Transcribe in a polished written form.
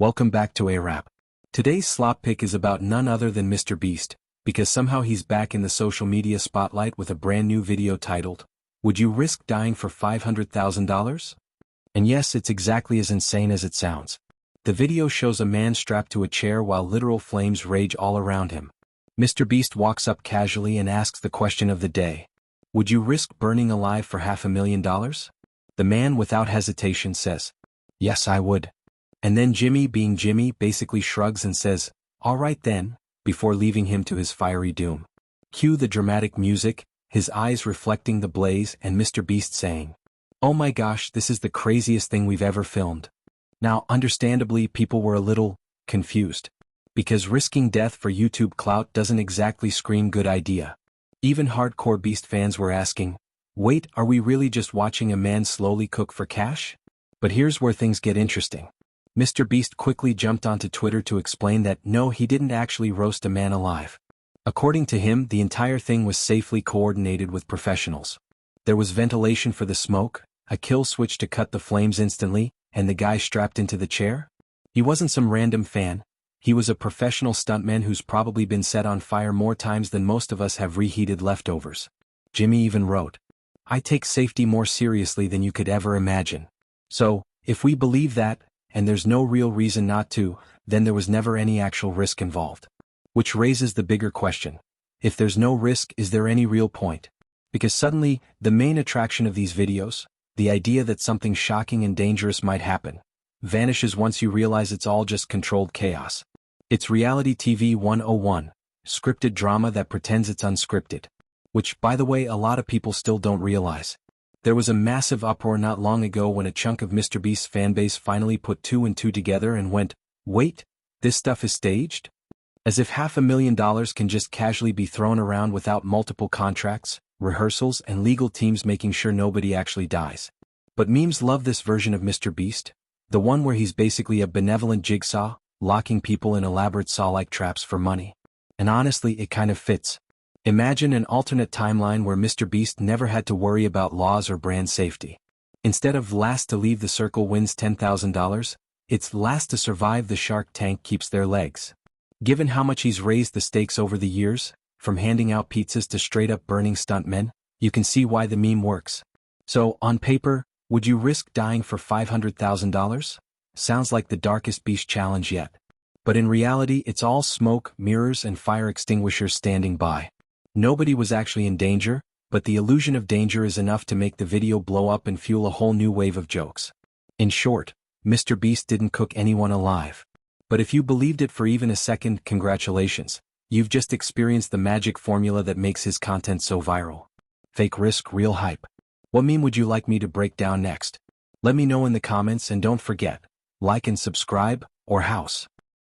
Welcome back to A-Rap. Today's slop pick is about none other than Mr. Beast, because somehow he's back in the social media spotlight with a brand new video titled, "Would You Risk Dying for $500,000? And yes, it's exactly as insane as it sounds. The video shows a man strapped to a chair while literal flames rage all around him. Mr. Beast walks up casually and asks the question of the day. Would you risk burning alive for $500,000? The man without hesitation says, "Yes, I would." And then Jimmy, being Jimmy, basically shrugs and says, "All right then," before leaving him to his fiery doom. Cue the dramatic music, his eyes reflecting the blaze, and Mr. Beast saying, "Oh my gosh, this is the craziest thing we've ever filmed." Now, understandably, people were a little confused, because risking death for YouTube clout doesn't exactly scream good idea. Even hardcore Beast fans were asking, wait, are we really just watching a man slowly cook for cash? But here's where things get interesting. Mr. Beast quickly jumped onto Twitter to explain that no, he didn't actually roast a man alive. According to him, the entire thing was safely coordinated with professionals. There was ventilation for the smoke, a kill switch to cut the flames instantly, and the guy strapped into the chair? He wasn't some random fan. He was a professional stuntman who's probably been set on fire more times than most of us have reheated leftovers. Jimmy even wrote, "I take safety more seriously than you could ever imagine." So, if we believe that, and there's no real reason not to, then there was never any actual risk involved. Which raises the bigger question. If there's no risk, is there any real point? Because suddenly, the main attraction of these videos, the idea that something shocking and dangerous might happen, vanishes once you realize it's all just controlled chaos. It's reality TV 101, scripted drama that pretends it's unscripted. Which, by the way, a lot of people still don't realize. There was a massive uproar not long ago when a chunk of Mr. Beast's fanbase finally put two and two together and went, wait, this stuff is staged? As if $500,000 can just casually be thrown around without multiple contracts, rehearsals, and legal teams making sure nobody actually dies. But memes love this version of Mr. Beast, the one where he's basically a benevolent jigsaw, locking people in elaborate saw-like traps for money. And honestly, it kind of fits. Imagine an alternate timeline where Mr. Beast never had to worry about laws or brand safety. Instead of last to leave the circle wins $10,000, it's last to survive the Shark Tank keeps their legs. Given how much he's raised the stakes over the years, from handing out pizzas to straight-up burning stuntmen, you can see why the meme works. So, on paper, would you risk dying for $500,000? Sounds like the darkest Beast challenge yet. But in reality, it's all smoke, mirrors, and fire extinguishers standing by. Nobody was actually in danger, but the illusion of danger is enough to make the video blow up and fuel a whole new wave of jokes. In short, Mr. Beast didn't cook anyone alive. But if you believed it for even a second, congratulations. You've just experienced the magic formula that makes his content so viral. Fake risk, real hype. What meme would you like me to break down next? Let me know in the comments, and don't forget, like and subscribe, or house.